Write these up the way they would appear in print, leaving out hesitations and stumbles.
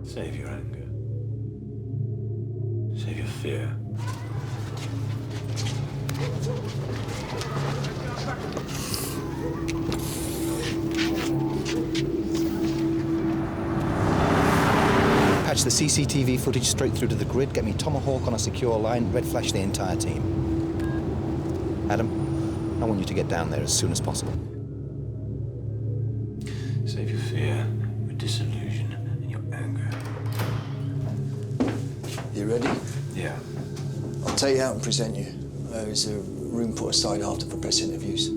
Save your anger. Save your fear. Patch the CCTV footage straight through to the grid, get me Tomahawk on a secure line, red flash the entire team. Adam, I want you to get down there as soon as possible. Save your fear, your disillusion, and your anger. You ready? Yeah. I'll take you out and present you. There's a room put aside after for press interviews.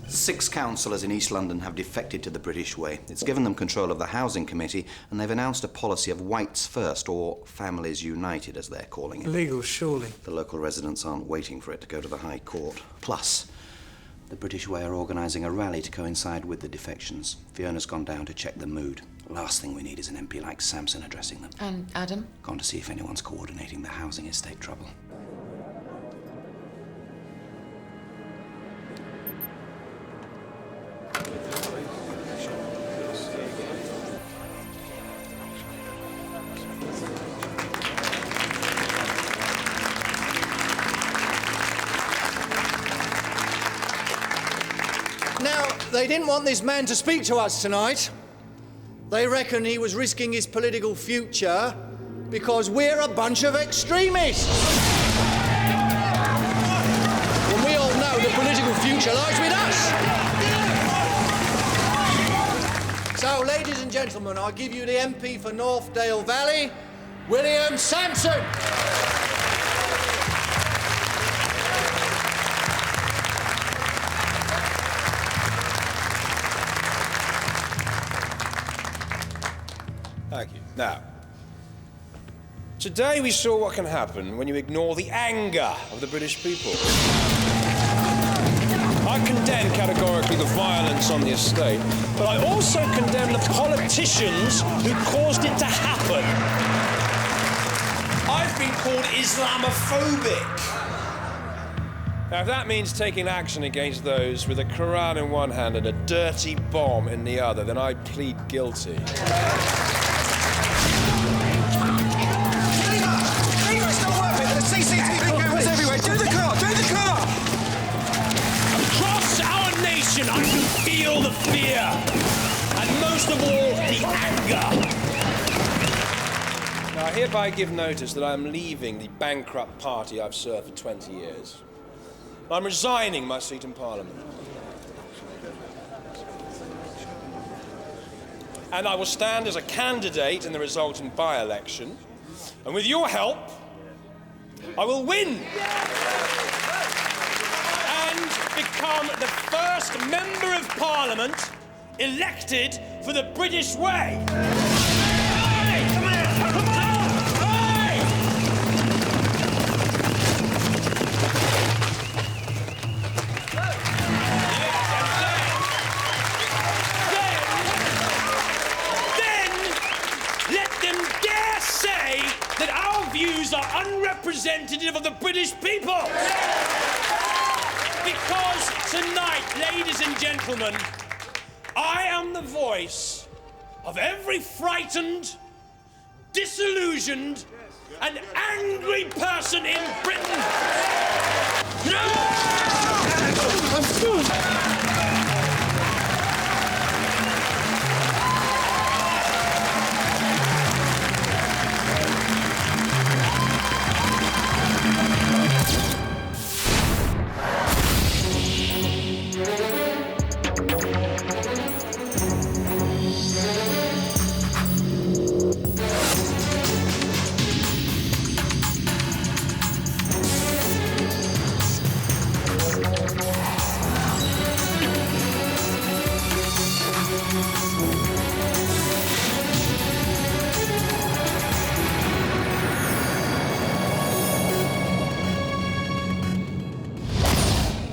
6 councillors in East London have defected to the British way. It's given them control of the Housing Committee, and they've announced a policy of whites first, or families united, as they're calling it. Illegal, surely. The local residents aren't waiting for it to go to the High Court. Plus, the British Way are organising a rally to coincide with the defections. Fiona's gone down to check the mood. Last thing we need is an MP like Samson addressing them. And Adam? Gone to see if anyone's coordinating the housing estate trouble. Now, they didn't want this man to speak to us tonight. They reckon he was risking his political future because we're a bunch of extremists. And we all know the political future lies with us. So, ladies and gentlemen, I give you the MP for Northdale Valley, William Sampson. Thank you. Now, today we saw what can happen when you ignore the anger of the British people. I condemn categorically the violence on the estate, but I also condemn the politicians who caused it to happen. I've been called Islamophobic. Now, if that means taking action against those with a Quran in one hand and a dirty bomb in the other, then I plead guilty. CCTV cameras everywhere. Do the car! Do the car! Across our nation, I can feel the fear, and most of all, the anger. Now, I hereby give notice that I am leaving the bankrupt party I've served for 20 years. I'm resigning my seat in Parliament. And I will stand as a candidate in the resultant by-election, and with your help, I will win and become the first Member of Parliament elected for the British way. Views are unrepresentative of the British people. Because tonight, ladies and gentlemen, I am the voice of every frightened, disillusioned, and angry person in Britain.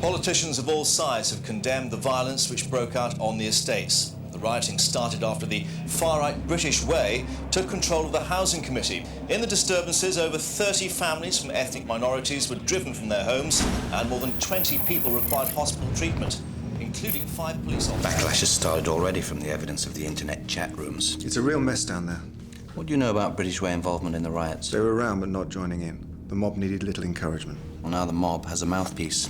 Politicians of all sides have condemned the violence which broke out on the estates. The rioting started after the far-right British Way took control of the Housing Committee. In the disturbances, over 30 families from ethnic minorities were driven from their homes and more than 20 people required hospital treatment, including 5 police officers. Backlash has started already from the evidence of the internet chat rooms. It's a real mess down there. What do you know about British Way involvement in the riots? They were around but not joining in. The mob needed little encouragement. Well, now the mob has a mouthpiece.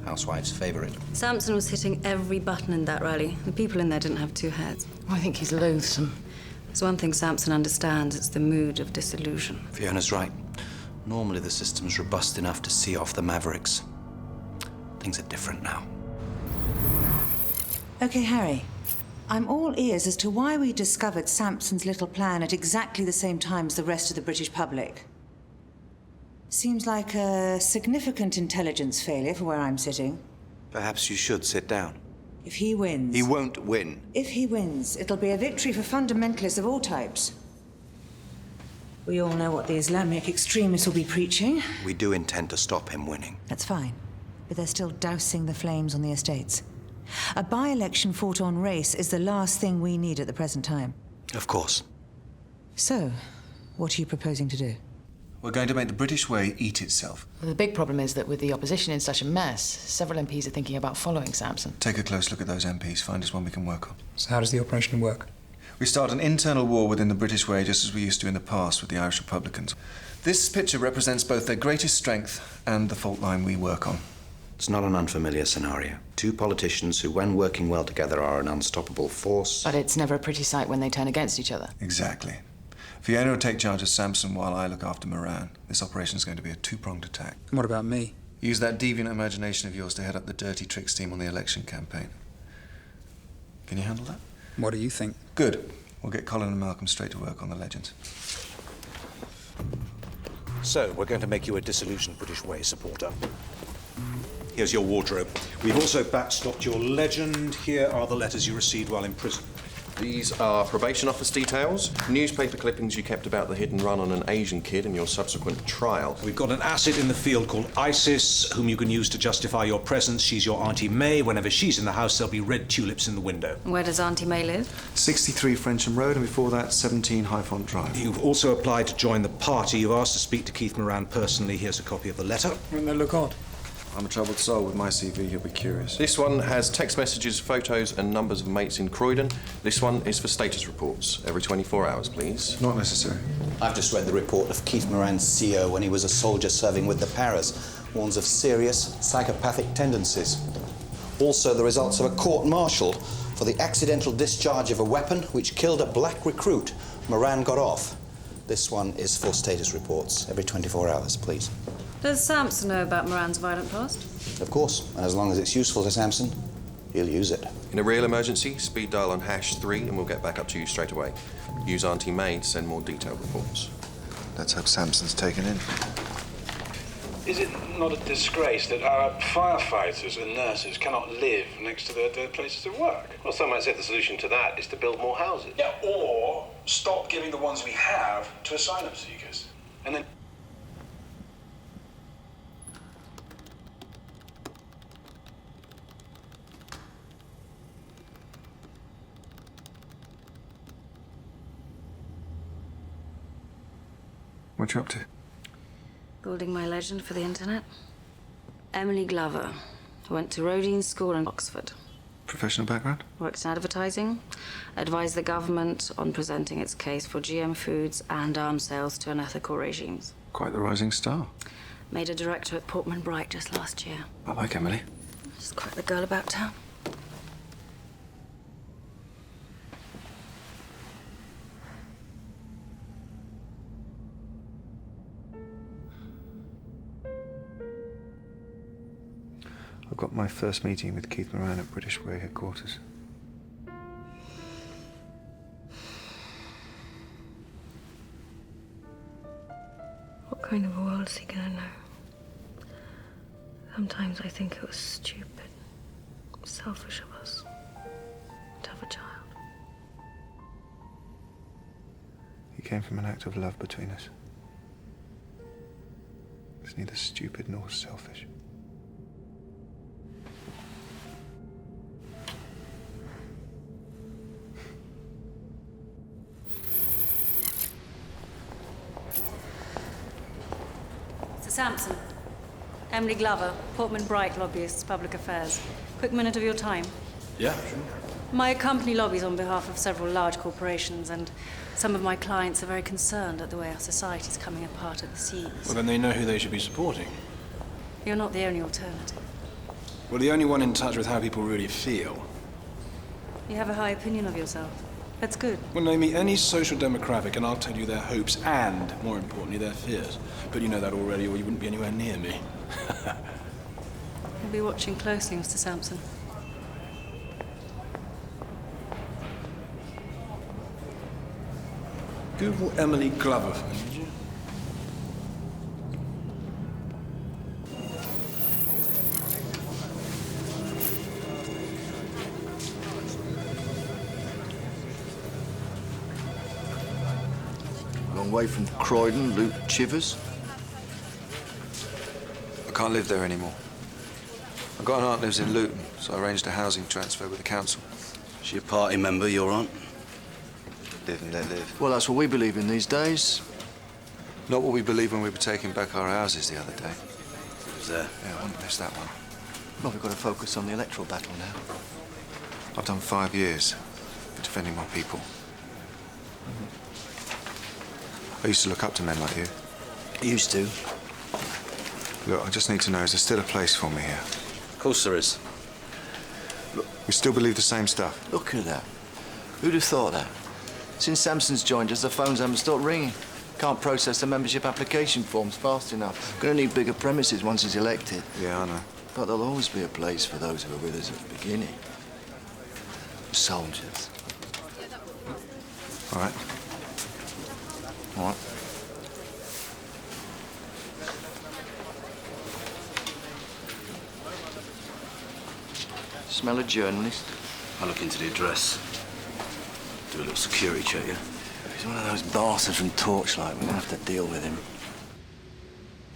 Housewives favour it. Samson was hitting every button in that rally. The people in there didn't have two heads. I think he's loathsome. There's one thing Samson understands, it's the mood of disillusion. Fiona's right. Normally the system's robust enough to see off the mavericks. Things are different now. OK, Harry. I'm all ears as to why we discovered Samson's little plan at exactly the same time as the rest of the British public. Seems like a significant intelligence failure for where I'm sitting. Perhaps you should sit down. If he wins... He won't win. If he wins, it'll be a victory for fundamentalists of all types. We all know what the Islamic extremists will be preaching. We do intend to stop him winning. That's fine, but they're still dousing the flames on the estates. A by-election fought on race is the last thing we need at the present time. Of course. So, what are you proposing to do? We're going to make the British Way eat itself. Well, the big problem is that with the opposition in such a mess, several MPs are thinking about following Samson. Take a close look at those MPs, find us one we can work on. So how does the operation work? We start an internal war within the British Way just as we used to in the past with the Irish Republicans. This picture represents both their greatest strength and the fault line we work on. It's not an unfamiliar scenario. 2 politicians who, when working well together, are an unstoppable force. But it's never a pretty sight when they turn against each other. Exactly. Fiona will take charge of Samson while I look after Moran. This operation is going to be a 2-pronged attack. And what about me? Use that deviant imagination of yours to head up the dirty tricks team on the election campaign. Can you handle that? What do you think? Good. We'll get Colin and Malcolm straight to work on the legends. So, we're going to make you a disillusioned British Way supporter. Here's your wardrobe. We've also backstopped your legend. Here are the letters you received while in prison. These are probation office details, newspaper clippings you kept about the hidden run on an Asian kid in your subsequent trial. We've got an asset in the field called Isis, whom you can use to justify your presence. She's your Auntie May. Whenever she's in the house, there'll be red tulips in the window. Where does Auntie May live? 63 Frensham Road, and before that, 17 Highfont Drive. You've also applied to join the party. You've asked to speak to Keith Moran personally. Here's a copy of the letter. Wouldn't they look odd? I'm a troubled soul. With my CV, he'll be curious. This one has text messages, photos and numbers of mates in Croydon. This one is for status reports. Every 24 hours, please. Not necessary. I've just read the report of Keith Moran's CO when he was a soldier serving with the Paras. Warns of serious psychopathic tendencies. Also, the results of a court-martial for the accidental discharge of a weapon which killed a black recruit. Moran got off. This one is for status reports. Every 24 hours, please. Does Samson know about Moran's violent past? Of course, and as long as it's useful to Samson, he'll use it. In a real emergency, speed dial on #3 and we'll get back up to you straight away. Use Auntie May to send more detailed reports. Let's hope Samson's taken in. Is it not a disgrace that our firefighters and nurses cannot live next to their places of work? Well, some might say the solution to that is to build more houses. Yeah, or stop giving the ones we have to asylum seekers. And then... What you up to? Building my legend for the internet. Emily Glover, who went to Rodine School in Oxford. Professional background? Worked in advertising. Advised the government on presenting its case for GM foods and arms sales to unethical regimes. Quite the rising star. Made a director at Portman Bright just last year. I like Emily. She's quite the girl about town. I've got my first meeting with Keith Moran at British Way headquarters. What kind of a world is he gonna know? Sometimes I think it was stupid, selfish of us to have a child. He came from an act of love between us. It's neither stupid nor selfish. Sampson. Emily Glover, Portman Bright Lobbyists, Public Affairs. Quick minute of your time. Yeah, sure. My company lobbies on behalf of several large corporations, and some of my clients are very concerned at the way our society is coming apart at the seams. Well, then they know who they should be supporting. You're not the only alternative. Well, the only one in touch with how people really feel. You have a high opinion of yourself. That's good. Well, name me any social demographic and I'll tell you their hopes and, more importantly, their fears. But you know that already or you wouldn't be anywhere near me. We'll be watching closely, Mr. Sampson. Google Emily Glover for me, would you? Long way from Croydon, Luke Chivers. I can't live there anymore. I've got an aunt lives in Luton, so I arranged a housing transfer with the council. Is she a party member, your aunt? Live and let live. Well, that's what we believe in these days. Not what we believed when we were taking back our houses the other day. Who's there? Yeah, I wouldn't miss that one. Well, we've got to focus on the electoral battle now. I've done 5 years for defending my people. I used to look up to men like you. Used to. Look, I just need to know, is there still a place for me here? Of course there is. Look, we still believe the same stuff. Look at that. Who'd have thought that? Since Samson's joined us, the phones haven't stopped ringing. Can't process the membership application forms fast enough. Gonna need bigger premises once he's elected. Yeah, I know. But there'll always be a place for those who were with us at the beginning. Soldiers. All right. All right. Smell a journalist? I'll look into the address. Do a little security check, yeah? He's one of those bastards from Torchlight. We're gonna have to deal with him.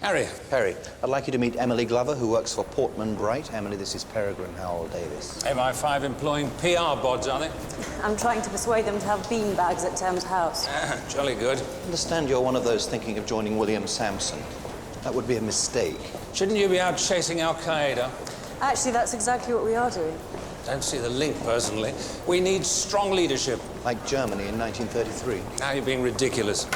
Harry. Perry, I'd like you to meet Emily Glover, who works for Portman Bright. Emily, this is Peregrine Howell Davis. MI5 employing PR bods, are they? I'm trying to persuade them to have bean bags at Thames House. Jolly good. I understand you're one of those thinking of joining William Sampson. That would be a mistake. Shouldn't you be out chasing Al-Qaeda? Actually, that's exactly what we are doing. Don't see the link, personally. We need strong leadership. Like Germany in 1933. Now you're being ridiculous.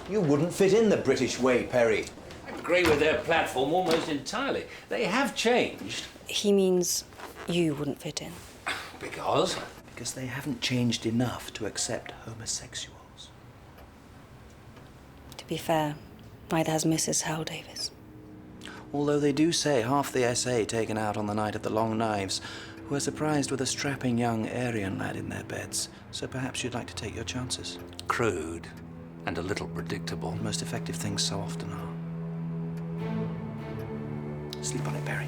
You wouldn't fit in the British way, Perry. I agree with their platform almost entirely. They have changed. He means you wouldn't fit in. Because? Because they haven't changed enough to accept homosexuals. To be fair, neither has Mrs. Howell Davis. Although they do say half the SA taken out on the night of the Long Knives were surprised with a strapping young Aryan lad in their beds. So perhaps you'd like to take your chances. Crude and a little predictable. The most effective things so often are. Sleep on it, Barry.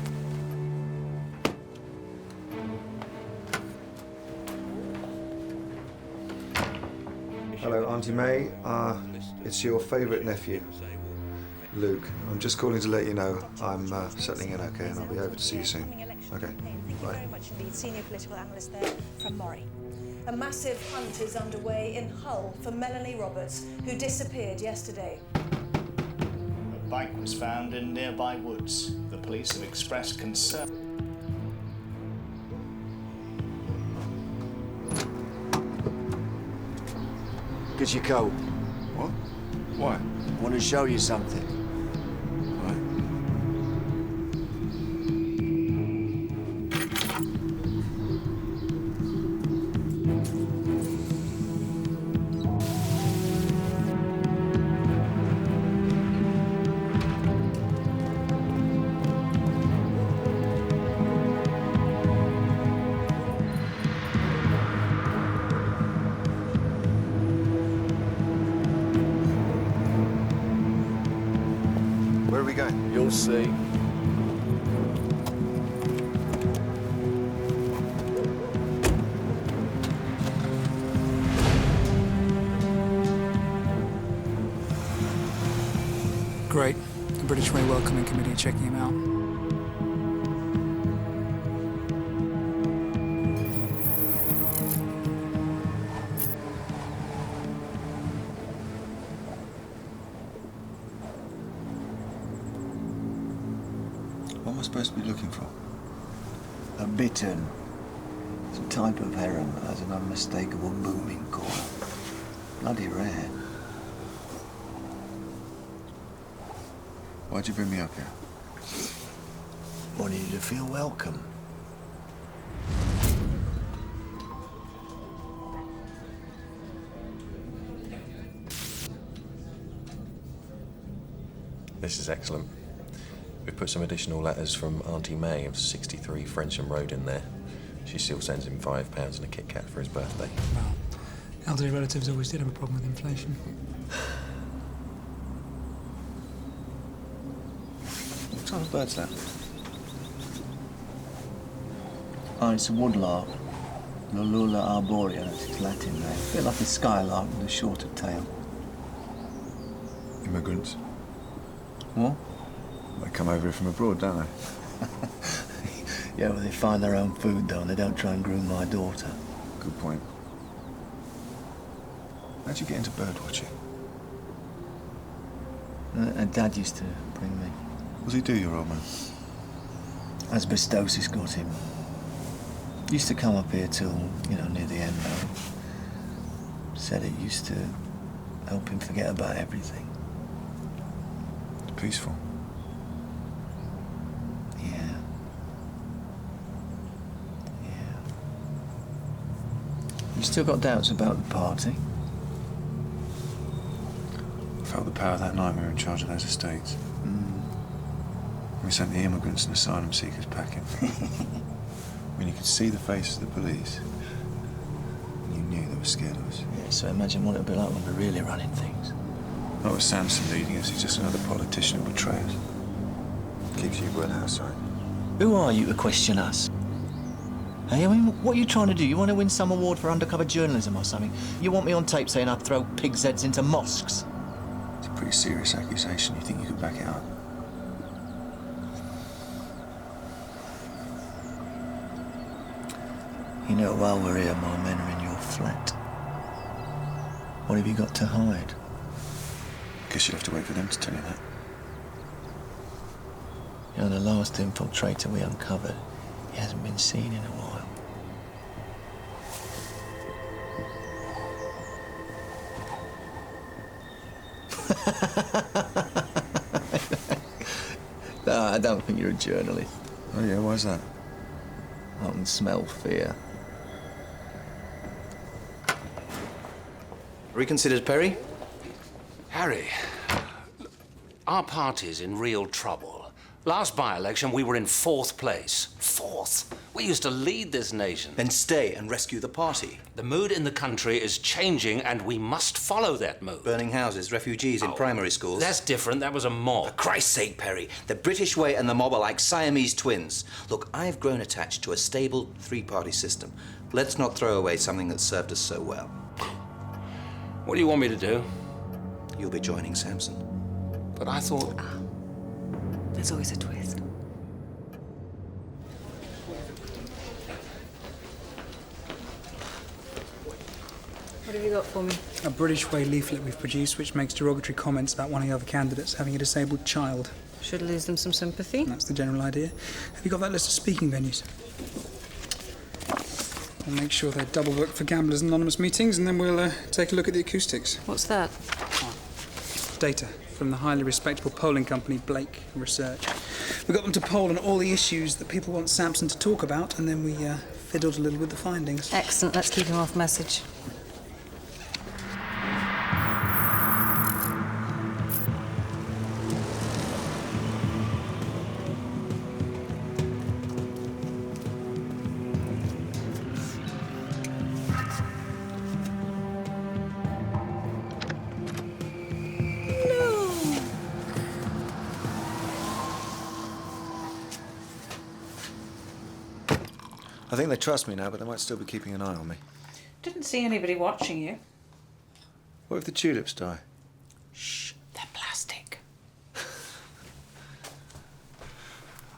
Hello, Auntie May. It's your favourite nephew, Luke. I'm just calling to let you know I'm settling in okay, and I'll be over to see you soon. Okay, Thank you bye. very much indeed. Senior political analyst there from Murray. A massive hunt is underway in Hull for Melanie Roberts, who disappeared yesterday. A bike was found in nearby woods. The police have expressed concern. Get your coat. What? Why? I want to show you something. Where are we going? You'll see. Great. The British Way Welcoming Committee checking him out. supposed to be looking for? A bittern. It's a type of heron that has an unmistakable booming call. Bloody rare. Why'd you bring me up here? Wanted you to feel welcome. This is excellent. We've put some additional letters from Auntie May of 63 Frensham Road in there. She still sends him £5 and a Kit Kat for his birthday. Well, elderly relatives always did have a problem with inflation. What type of bird's that? Oh, it's a woodlark. Lolula arborea, that's its Latin name. A bit like a skylark with a shorter tail. Immigrants. What? They come over here from abroad, don't they? Yeah, well, they find their own food, though, and they don't try and groom my daughter. Good point. How'd you get into bird watching? Dad used to bring me. What's he do, your old man? Asbestosis got him. Used to come up here till, near the end, though. Said it used to help him forget about everything. It's peaceful. Yeah. You still got doubts about the party? I felt the power that night we were in charge of those estates. We sent the immigrants and asylum seekers packing. When you could see the faces of the police, and you knew they were scared of us. Yeah, so imagine what it'd be like when we're really running things. Not with Samson leading us, he's just another politician who betrays. Keeps you well outside. Who are you to question us? Hey, I mean, what are you trying to do? You want to win some award for undercover journalism or something? You want me on tape saying I'd throw pigs' heads into mosques? It's a pretty serious accusation. You think you could back it up? You know, while we're here, my men are in your flat. What have you got to hide? Guess you'll have to wait for them to tell you that. You know, the last infiltrator we uncovered, he hasn't been seen in a while. No, I don't think you're a journalist. Oh yeah, why's that? I can smell fear. Reconsidered, Perry? Harry, our party's in real trouble. Last by-election, we were in 4th place. 4th? We used to lead this nation. Then stay and rescue the party. The mood in the country is changing, and we must follow that mood. Burning houses, refugees in primary schools. That's different. That was a mob. For Christ's sake, Perry, the British way and the mob are like Siamese twins. Look, I've grown attached to a stable 3-party system. Let's not throw away something that served us so well. What do you want me to do? You'll be joining Samson. But I thought... There's always a twist. What have you got for me? A British Way leaflet we've produced which makes derogatory comments about one of the other candidates having a disabled child. Should lose them some sympathy. That's the general idea. Have you got that list of speaking venues? We'll make sure they're double booked for Gamblers Anonymous meetings, and then we'll take a look at the acoustics. What's that? Data from the highly respectable polling company Blake Research. We got them to poll on all the issues that people want Samson to talk about, and then we fiddled a little with the findings. Excellent. Let's keep him off message. I think they trust me now, but they might still be keeping an eye on me. Didn't see anybody watching you. What if the tulips die? Shh, they're plastic.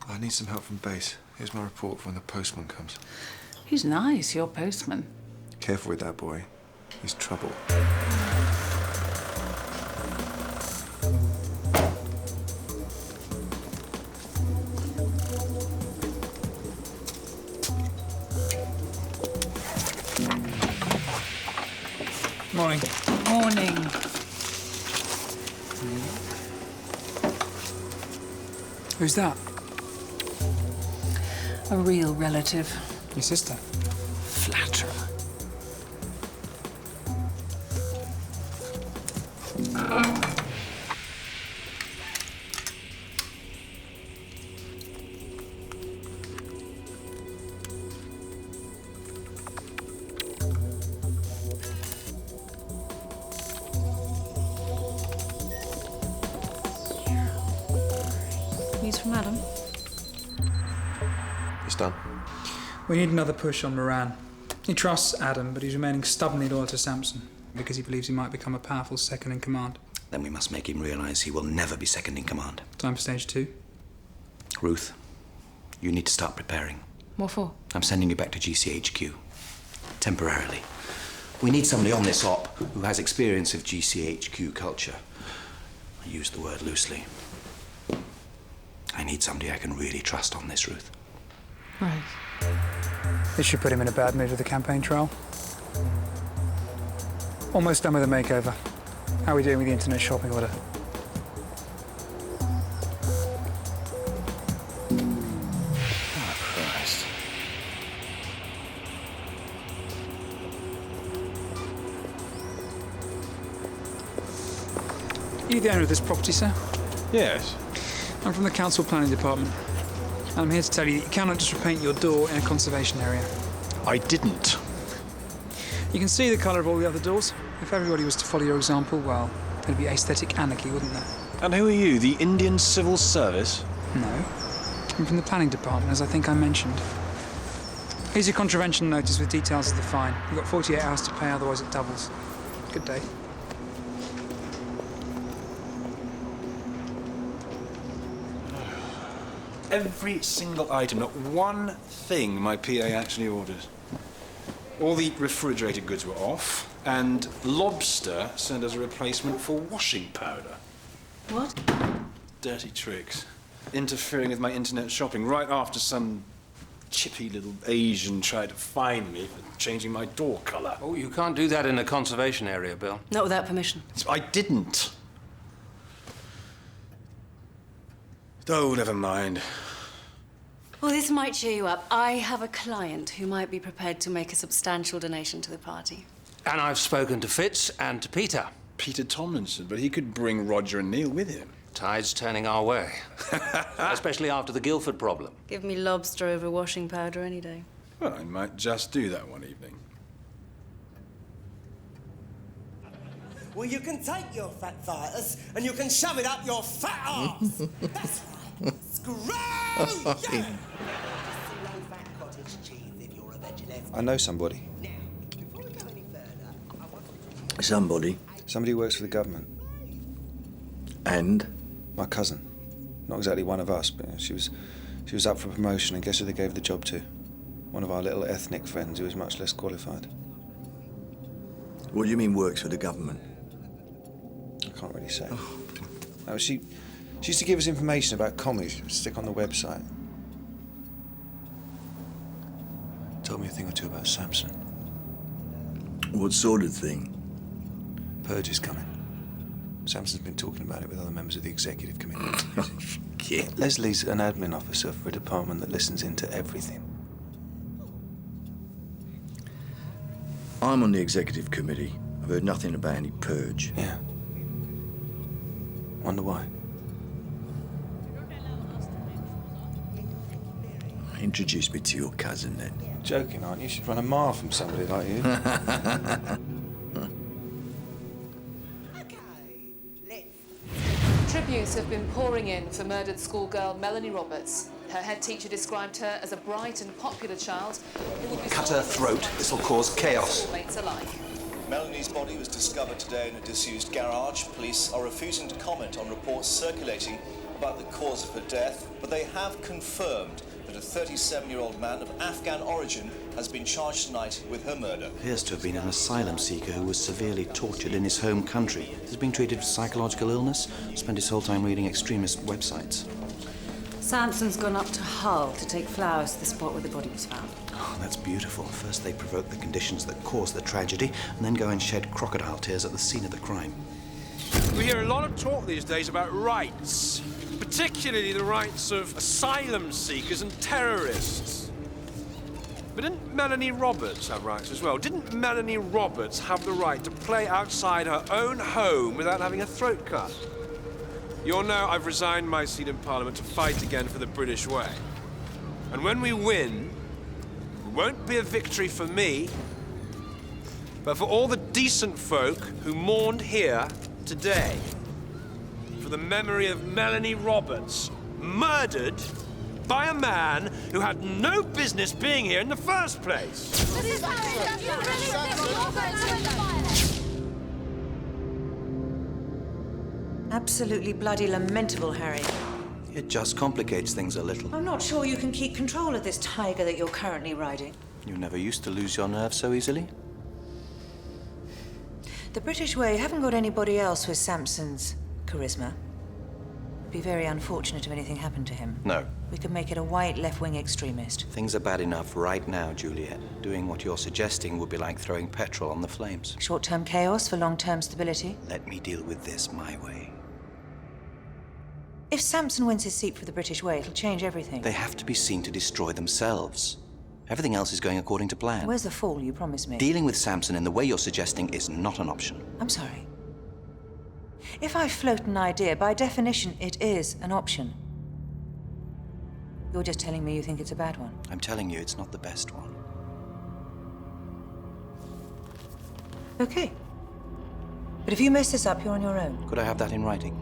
I need some help from base. Here's my report for when the postman comes. He's nice, your postman. Careful with that boy. He's trouble. Morning. Morning. Who's that? A real relative. Your sister. Flatterer. News from Adam. It's done. We need another push on Moran. He trusts Adam, but he's remaining stubbornly loyal to Samson because he believes he might become a powerful second in command. Then we must make him realise he will never be second in command. Time for stage 2. Ruth, you need to start preparing. What for? I'm sending you back to GCHQ. Temporarily. We need somebody on this op who has experience of GCHQ culture. I use the word loosely. I need somebody I can really trust on this, Ruth. Right. This should put him in a bad mood with the campaign trial. Almost done with the makeover. How are we doing with the internet shopping order? Oh, Christ. Are you the owner of this property, sir? Yes. I'm from the council planning department. And I'm here to tell you that you cannot just repaint your door in a conservation area. I didn't. You can see the colour of all the other doors. If everybody was to follow your example, well, there'd be aesthetic anarchy, wouldn't there? And who are you, the Indian Civil Service? No. I'm from the planning department, as I think I mentioned. Here's your contravention notice with details of the fine. You've got 48 hours to pay, otherwise it doubles. Good day. Every single item, not one thing my PA actually ordered. All the refrigerated goods were off, and Lobster sent as a replacement for washing powder. What? Dirty tricks. Interfering with my internet shopping right after some chippy little Asian tried to fine me for changing my door colour. Oh, you can't do that in a conservation area, Bill. Not without permission. I didn't. Oh, never mind. Well, this might cheer you up. I have a client who might be prepared to make a substantial donation to the party. And I've spoken to Fitz and to Peter. Peter Tomlinson, but he could bring Roger and Neil with him. Tide's turning our way. Especially after the Guildford problem. Give me Lobster over washing powder any day. Well, I might just do that one evening. Well, you can take your fat virus and you can shove it up your fat arse. That's right. Screw! Yeah! I know somebody. Somebody? Somebody who works for the government. And? My cousin. Not exactly one of us, but she was up for promotion, and guess who they gave the job to? One of our little ethnic friends who was much less qualified. What do you mean works for the government? I can't really say. No, she used to give us information about commies, stick on the website. Told me a thing or two about Samson. What sort of thing? Purge is coming. Samson's been talking about it with other members of the executive committee. Yeah. Leslie's an admin officer for a department that listens into everything. I'm on the executive committee. I've heard nothing about any purge. Yeah. Wonder why. Introduce me to your cousin, then. Joking, aren't you? You should run a mile from somebody like you. Tributes have been pouring in for murdered schoolgirl Melanie Roberts. Her head teacher described her as a bright and popular child who would be Cut her throat. This will cause chaos. mates alike. Melanie's body was discovered today in a disused garage. Police are refusing to comment on reports circulating about the cause of her death, but they have confirmed that a 37-year-old man of Afghan origin has been charged tonight with her murder. Appears to have been an asylum seeker who was severely tortured in his home country. He's been treated for psychological illness, spent his whole time reading extremist websites. Samson's gone up to Hull to take flowers to the spot where the body was found. Oh, that's beautiful. First they provoke the conditions that cause the tragedy, and then go and shed crocodile tears at the scene of the crime. We hear a lot of talk these days about rights, particularly the rights of asylum seekers and terrorists. But didn't Melanie Roberts have rights as well? Didn't Melanie Roberts have the right to play outside her own home without having her throat cut? You'll know I've resigned my seat in Parliament to fight again for the British way. And when we win, it won't be a victory for me, but for all the decent folk who mourned here today. For the memory of Melanie Roberts, murdered by a man who had no business being here in the first place. Absolutely bloody lamentable, Harry. It just complicates things a little. I'm not sure you can keep control of this tiger that you're currently riding. You never used to lose your nerve so easily? The British way haven't got anybody else with Samson's charisma. It'd be very unfortunate if anything happened to him. No. We could make it a white left-wing extremist. Things are bad enough right now, Juliet. Doing what you're suggesting would be like throwing petrol on the flames. Short-term chaos for long-term stability. Let me deal with this my way. If Samson wins his seat for the British way, it'll change everything. They have to be seen to destroy themselves. Everything else is going according to plan. Where's the fall you promised me? Dealing with Samson in the way you're suggesting is not an option. I'm sorry. If I float an idea, by definition, it is an option. You're just telling me you think it's a bad one. I'm telling you it's not the best one. Okay. But if you mess this up, you're on your own. Could I have that in writing?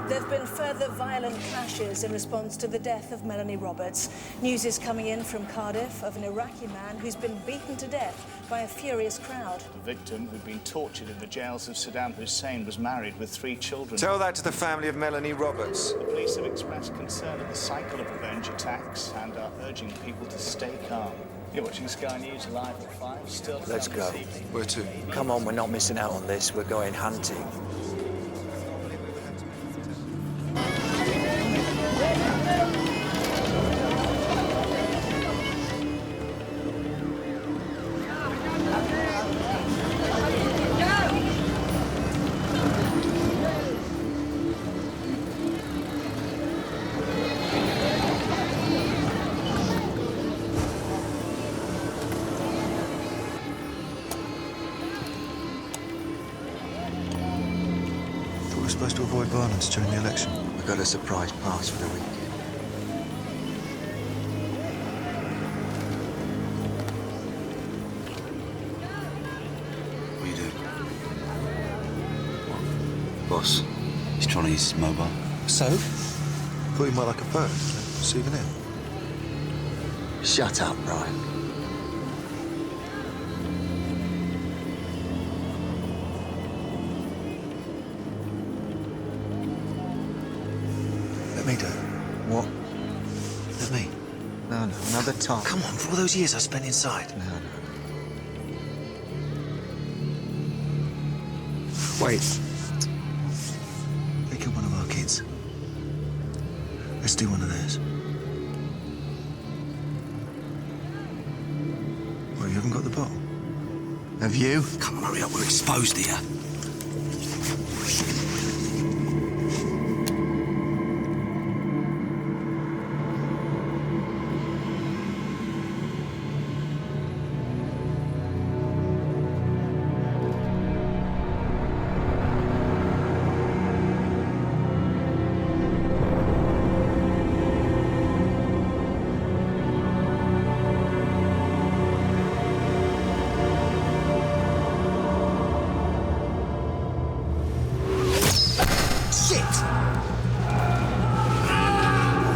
There have been further violent clashes in response to the death of Melanie Roberts. News is coming in from Cardiff of an Iraqi man who's been beaten to death by a furious crowd. The victim, who'd been tortured in the jails of Saddam Hussein, was married with 3 children. Tell that to the family of Melanie Roberts. The police have expressed concern at the cycle of revenge attacks and are urging people to stay calm. You're watching Sky News live at 5. Still to Let's come go. this evening. Where to? Come on, we're not missing out on this. We're going hunting. We're supposed to avoid violence during the election. We've got a surprise pass for the weekend. What are you doing? What? Boss. He's trying to use his mobile. So? Thought you might like a photo. Souvenir. Shut up, Brian. Let me do it. What? Let me. No, another time. Come on, for all those years I spent inside. No. Wait. They killed one of our kids. Let's do one of theirs. Well, you haven't got the bottle. Have you? Come on, hurry up, we're exposed here.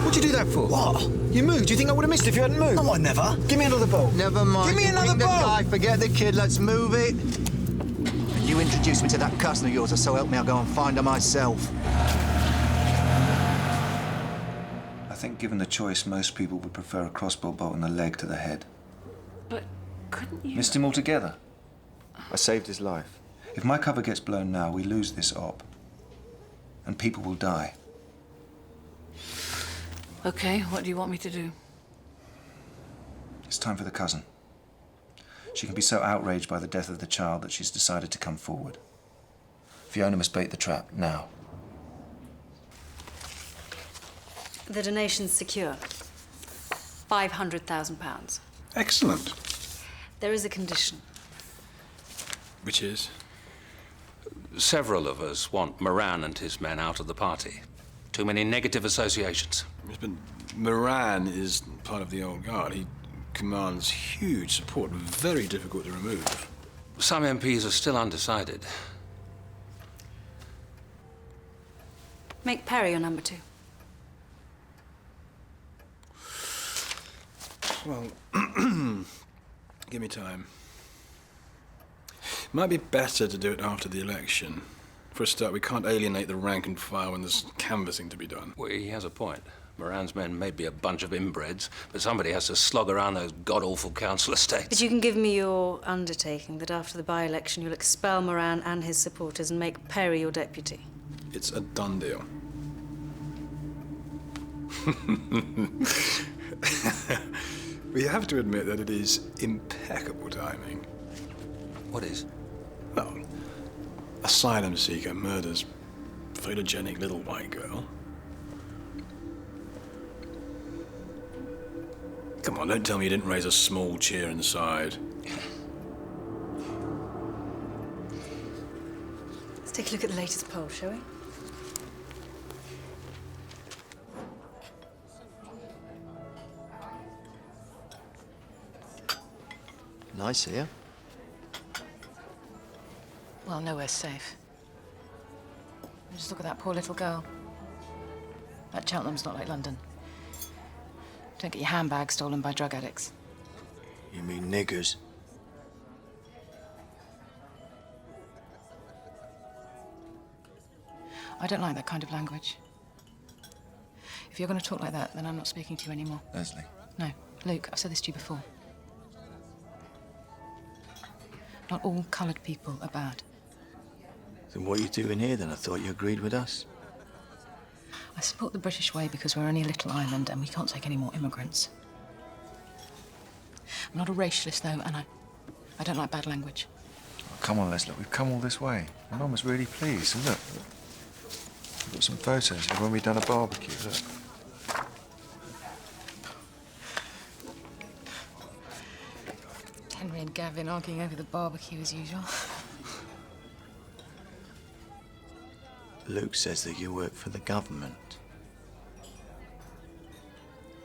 What'd you do that for? What? You moved. You think I would have missed if you hadn't moved? No, I never. Give me another ball. Never mind. Give me another Wing the ball. guy, forget the kid. Let's move it. And you introduced me to that cousin of yours, or so help me, I'll go and find her myself. I think given the choice, most people would prefer a crossbow bolt in the leg to the head. But couldn't you... Missed him altogether. I saved his life. If my cover gets blown now, we lose this op. and people will die. Okay, what do you want me to do? It's time for the cousin. She can be so outraged by the death of the child that she's decided to come forward. Fiona must bait the trap now. The donation's secure. £500,000. Excellent. There is a condition. Which is? Several of us want Moran and his men out of the party. Too many negative associations. Yes, but Moran is part of the old guard. He commands huge support, very difficult to remove. Some MPs are still undecided. Make Perry your number 2. Well, give me time. Might be better to do it after the election. For a start, we can't alienate the rank and file when there's canvassing to be done. Well, he has a point. Moran's men may be a bunch of inbreds, but somebody has to slog around those god-awful council estates. But you can give me your undertaking that after the by-election you'll expel Moran and his supporters and make Perry your deputy. It's a done deal. We have to admit that it is impeccable timing. What is? Well, asylum seeker murders photogenic little white girl. Come on, don't tell me you didn't raise a small cheer inside. Let's take a look at the latest poll, shall we? Nice here. Well, nowhere's safe. Just look at that poor little girl. That Cheltenham's not like London. Don't get your handbag stolen by drug addicts. You mean niggers? I don't like that kind of language. If you're going to talk like that, then I'm not speaking to you anymore. Leslie. No, Luke, I've said this to you before. Not all coloured people are bad. Then what are you doing here then? I thought you agreed with us. I support the British way because we're only a little island and we can't take any more immigrants. I'm not a racialist, though, and I don't like bad language. Oh, come on, Leslie, we've come all this way. My mum was really pleased. And look, we've got some photos of when we done a barbecue. Look. Henry and Gavin arguing over the barbecue as usual. Luke says that you work for the government.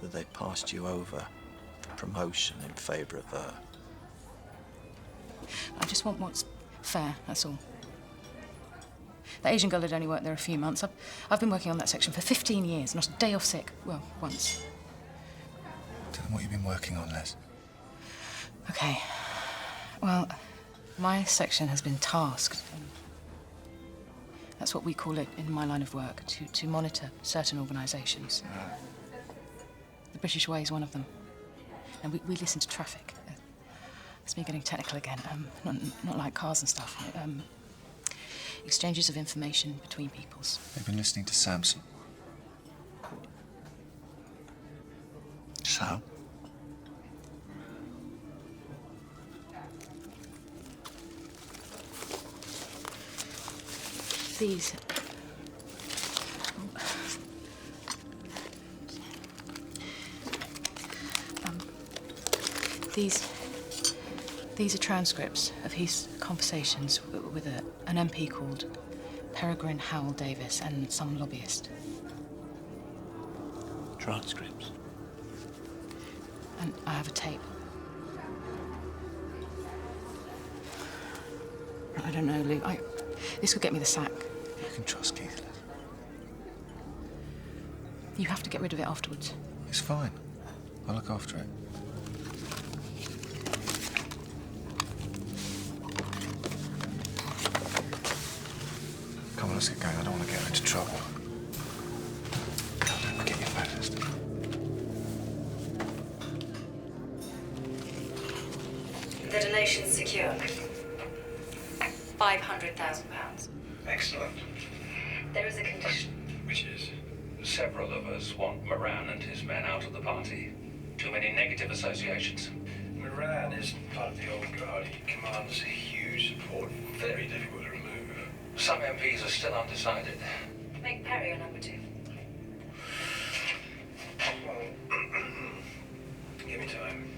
That they passed you over for promotion in favour of her. I just want what's fair, that's all. The Asian girl had only worked there a few months. I've been working on that section for 15 years, not a day off sick. Well, once. Tell them what you've been working on, Les. OK. Well, my section has been tasked. That's what we call it in my line of work, to monitor certain organisations. The British Way is one of them. And we listen to traffic. It's me getting technical again. Not like cars and stuff. Exchanges of information between peoples. They've been listening to Samson. So? These. These are transcripts of his conversations with an MP called Peregrine Howell Davis and some lobbyist. Transcripts? And I have a tape. I don't know, Luke. This could get me the sack. You can trust Keith. You have to get rid of it afterwards. It's fine. I'll look after it. Come on, let's get going. I don't want to get her into trouble. Don't forget your photos. The donation's secure. £500,000. Excellent. There is a condition. Which is? Several of us want Moran and his men out of the party. Too many negative associations. Moran is part of the old guard. He commands huge support. Very difficult to remove. Some MPs are still undecided. Make Perry your number 2. Give me time.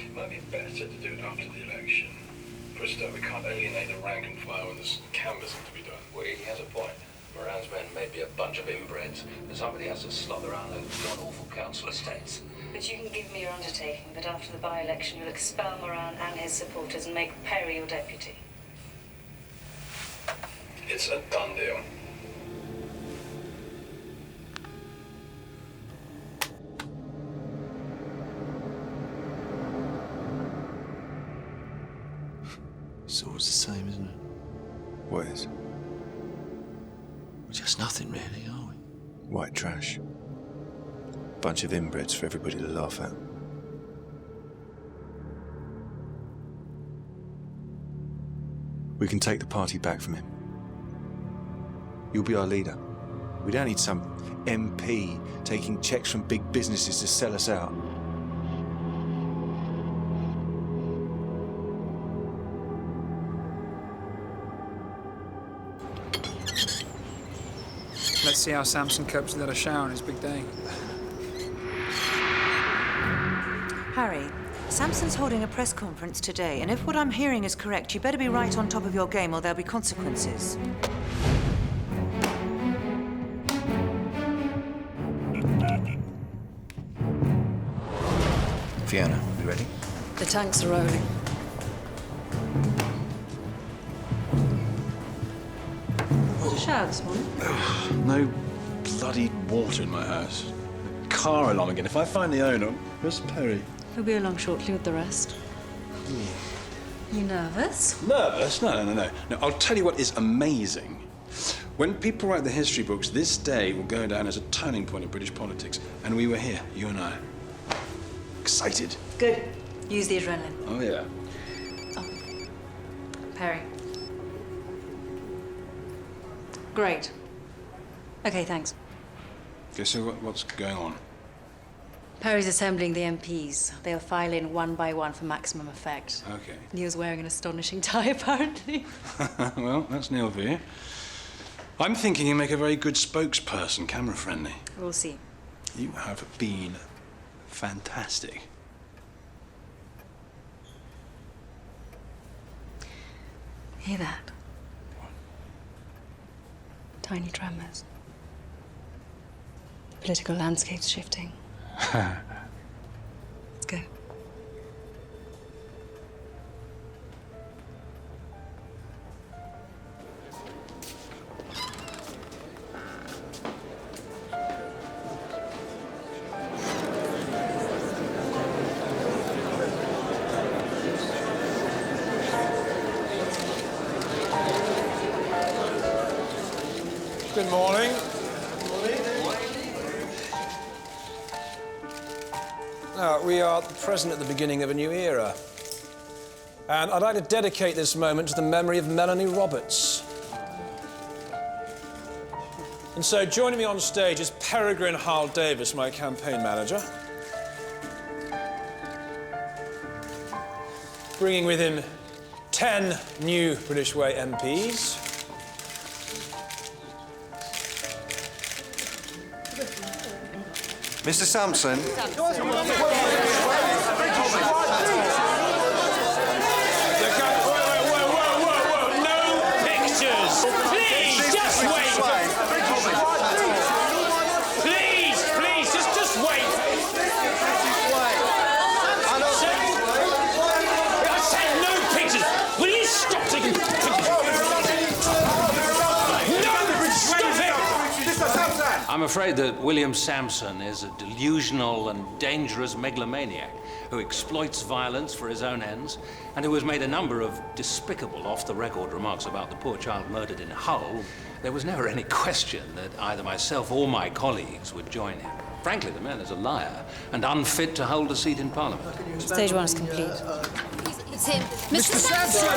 It might be better to do it after the election. For a start, we can't alienate the rank and file when there's canvassing to be done. Well, he has a point. Moran's men may be a bunch of inbreds, but somebody has to slog around those god-awful council estates. But you can give me your undertaking that after the by-election you'll expel Moran and his supporters and make Perry your deputy. It's a done deal. It's always the same, isn't it? What is? Just nothing, really, are we? White trash. Bunch of inbreds for everybody to laugh at. We can take the party back from him. You'll be our leader. We don't need some MP taking checks from big businesses to sell us out. Let's see how Samson copes without a shower on his big day. Harry, Samson's holding a press conference today, and if what I'm hearing is correct, you better be right on top of your game or there'll be consequences. Fiona, you ready? The tanks are rolling. Had a shower this morning? No bloody water in my house. Car alarm again. If I find the owner, where's Perry? He'll be along shortly with the rest. You nervous? Nervous? No. I'll tell you what is amazing. When people write the history books, this day will go down as a turning point in British politics. And we were here, you and I. Excited. Good. Use the adrenaline. Oh, yeah. Perry. Great. Okay, thanks. Okay, so what's going on? Perry's assembling the MPs. They'll file in one by one for maximum effect. Okay. Neil's wearing an astonishing tie, apparently. Well, that's Neil for you. I'm thinking you make a very good spokesperson, camera-friendly. We'll see. You have been fantastic. Hear that? Tiny tremors. The political landscape's shifting. Let's go. Good morning. Now, we are present at the beginning of a new era. And I'd like to dedicate this moment to the memory of Melanie Roberts. And so joining me on stage is Peregrine Hall-Davis, my campaign manager. Bringing with him 10 new British Way MPs. Mr. Sampson. No pictures! Please, just wait! Please, just wait! I said no pictures! Will you stop taking pictures? No! Stop it! I'm afraid that William Sampson is a delusional and dangerous megalomaniac who exploits violence for his own ends and who has made a number of despicable off-the-record remarks about the poor child murdered in Hull. There was never any question that either myself or my colleagues would join him. Frankly, the man is a liar and unfit to hold a seat in Parliament. Stage 1 is complete. He's That's him. Mr. Sampson!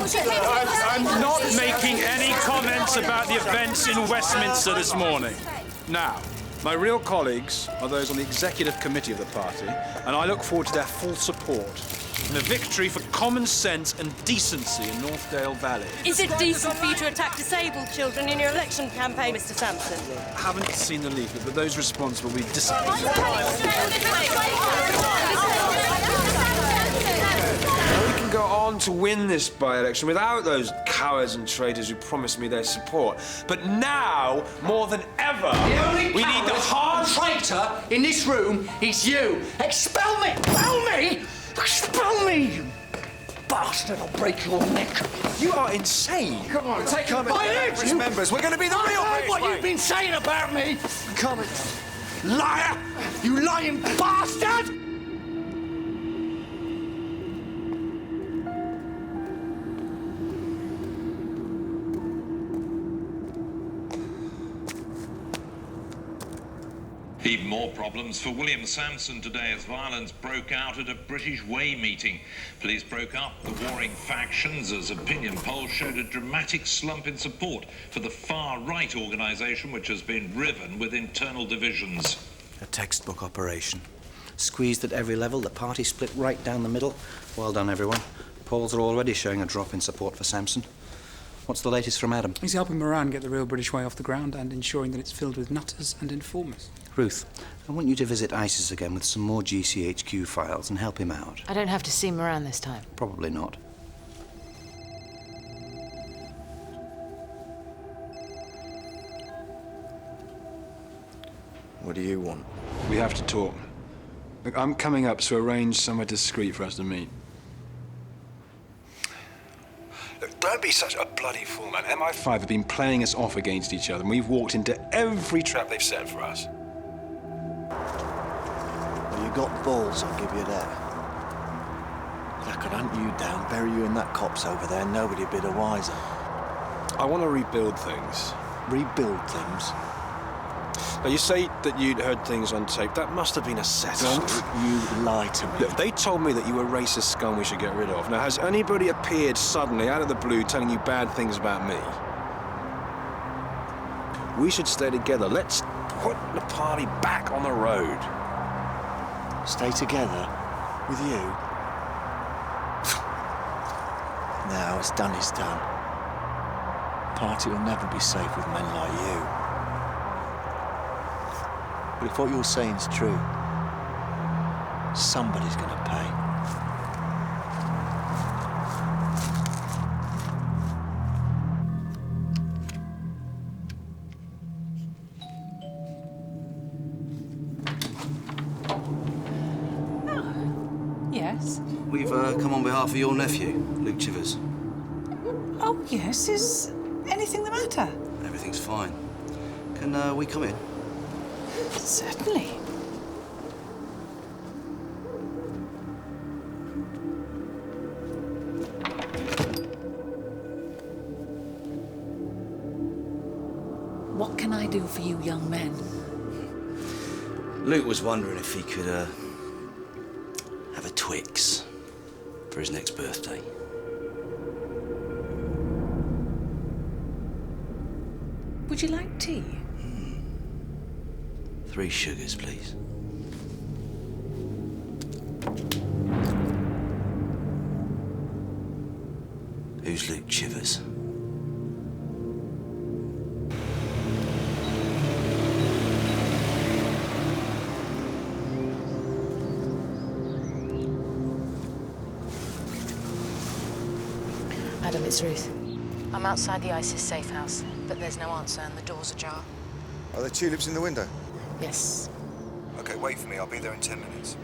I'm not making any comments about the events in Westminster this morning. Now, my real colleagues are those on the executive committee of the party, and I look forward to their full support in a victory for common sense and decency in Northdale Valley. Is it decent for you to attack disabled children in your election campaign, Mr. Sampson? I haven't seen the leaflet, but those responsible will be disciplined. We can go on to win this by-election without those cowards and traitors who promised me their support. But now, more than ever, we need the hard traitor in this room is you. Expel me! Expel me! Expel me! You bastard! I'll break your neck. You are insane. Come on, take Come my in, legs. members. We're going to be the real British What way. you've been saying about me? Come in. Liar! You lying bastard! Even more problems for William Sampson today as violence broke out at a British Way meeting. Police broke up the warring factions as opinion polls showed a dramatic slump in support for the far-right organisation which has been riven with internal divisions. A textbook operation. Squeezed at every level, the party split right down the middle. Well done, everyone. Polls are already showing a drop in support for Samson. What's the latest from Adam? He's helping Moran get the real British way off the ground and ensuring that it's filled with nutters and informers. Ruth, I want you to visit ISIS again with some more GCHQ files and help him out. I don't have to see Moran this time. Probably not. What do you want? We have to talk. Look, I'm coming up to arrange somewhere discreet for us to meet. Look, don't be such a bloody fool, man. MI5 have been playing us off against each other, and we've walked into every trap they've set for us. Well, you got balls, I'll give you that. I could hunt you down, bury you in that copse over there, and nobody'd be the wiser. I want to rebuild things. Rebuild things? Now, you say that you'd heard things on tape. That must have been a setup. You lie to me. Look, they told me that you were a racist scum we should get rid of. Now, has anybody appeared suddenly, out of the blue, telling you bad things about me? We should stay together. Let's put the party back on the road. Stay together? With you? Now, it's done is done. The party will never be safe with men like you. But if what you're saying's true, somebody's gonna pay. Yes? We've come on behalf of your nephew, Luke Chivers. Oh, yes. Is anything the matter? Everything's fine. Can we come in? Certainly. What can I do for you young men? Luke was wondering if he could have a Twix for his next birthday. Would you like tea? 3 sugars, please. Who's Luke Chivers? Adam, it's Ruth. I'm outside the ISIS safe house, but there's no answer and the door's ajar. Are there tulips in the window? Yes. Okay, wait for me. I'll be there in 10 minutes.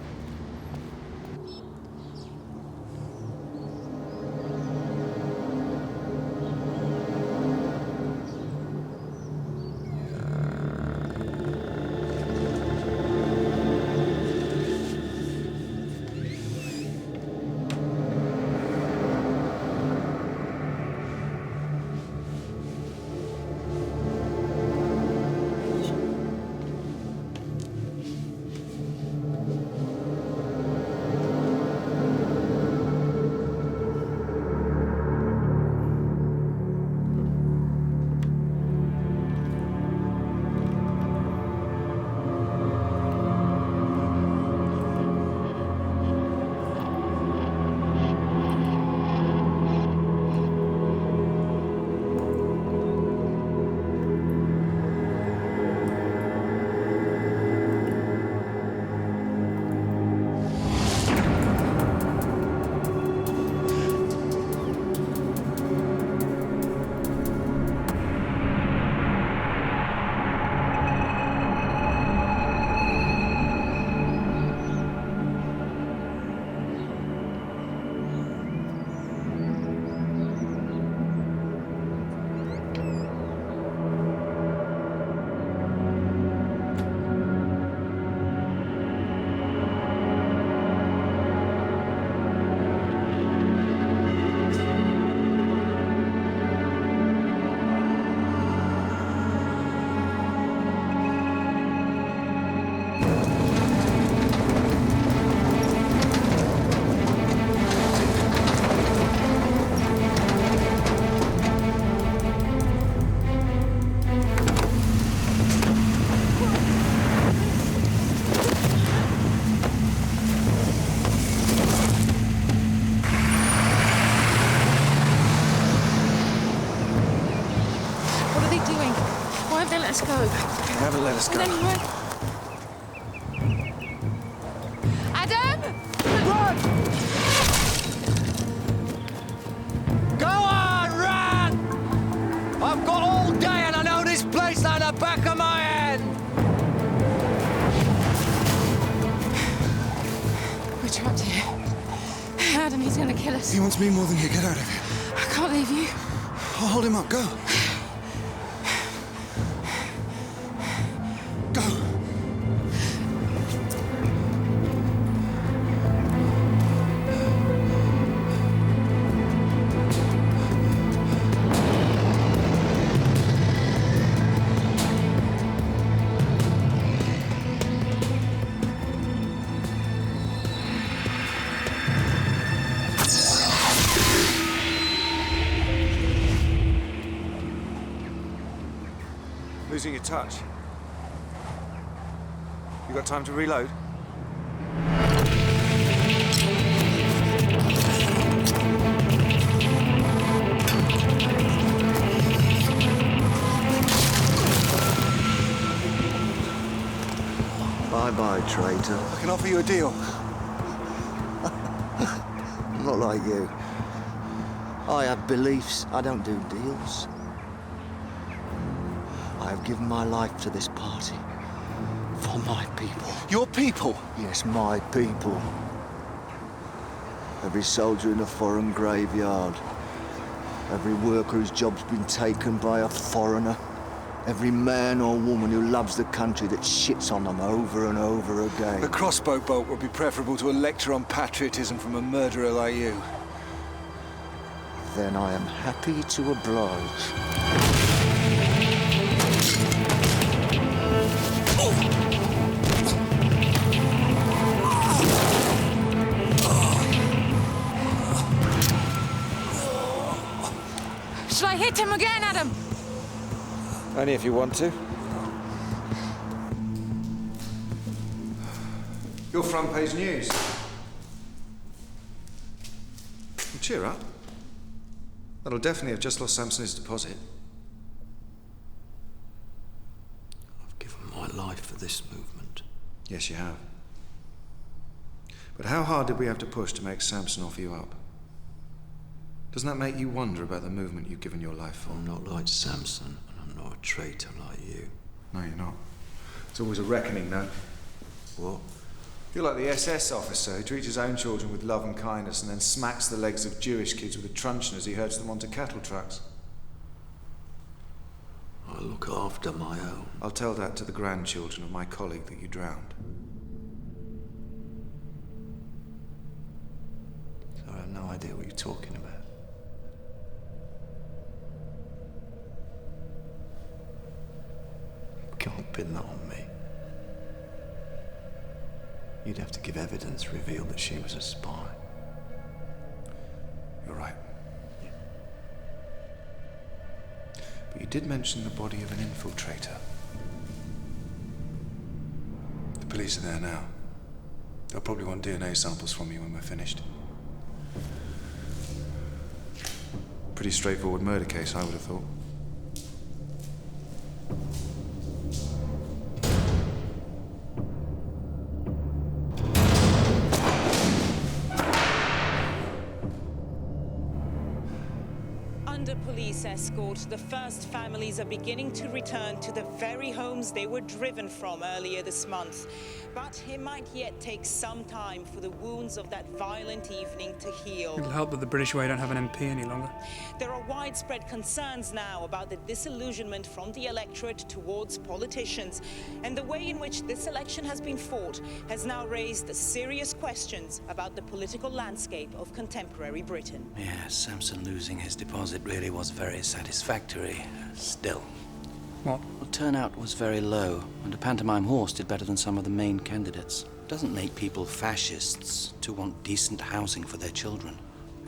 let us go. Adam! Run! Go on, run! I've got all day and I know this place like the back of my hand. We're trapped here. Adam, he's gonna kill us. He wants me more than you. Get out of here. I can't leave you. I'll hold him up. Go. Losing your touch. You got time to reload? Bye-bye, traitor. I can offer you a deal. I'm not like you. I have beliefs. I don't do deals. I have given my life to this party. For my people. Your people? Yes, my people. Every soldier in a foreign graveyard. Every worker whose job's been taken by a foreigner. Every man or woman who loves the country that shits on them over and over again. A crossbow bolt would be preferable to a lecture on patriotism from a murderer like you. Then I am happy to oblige. Shall I hit him again, Adam? Only if you want to. Your front page news. Well, cheer up. That'll definitely have just lost Samson his deposit. I've given my life for this movement. Yes, you have. But how hard did we have to push to make Samson offer you up? Doesn't that make you wonder about the movement you've given your life for? I'm not like Samson, and I'm not a traitor like you. No, you're not. It's always a reckoning, though. What? You're like the SS officer who treats his own children with love and kindness and then smacks the legs of Jewish kids with a truncheon as he herds them onto cattle trucks. I look after my own. I'll tell that to the grandchildren of my colleague that you drowned. I have no idea what you're talking about. You can't pin that on me. You'd have to give evidence to reveal that she was a spy. You're right. But you did mention the body of an infiltrator. The police are there now. They'll probably want DNA samples from you when we're finished. Pretty straightforward murder case, I would have thought. Under police escort, the first families are beginning to return to the very homes they were driven from earlier this month. But it might yet take some time for the wounds of that violent evening to heal. It'll help that the British Way don't have an MP any longer. There are widespread concerns now about the disillusionment from the electorate towards politicians, and the way in which this election has been fought has now raised serious questions about the political landscape of contemporary Britain. Yes, Samson losing his deposit really was very satisfactory. Still. What? The turnout was very low, and a pantomime horse did better than some of the main candidates. Doesn't make people fascists to want decent housing for their children.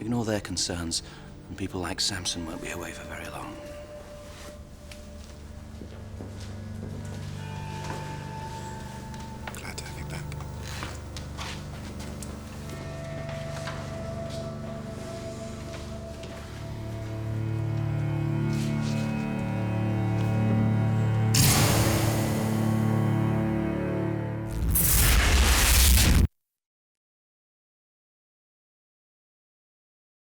Ignore their concerns, and people like Samson won't be away for very long.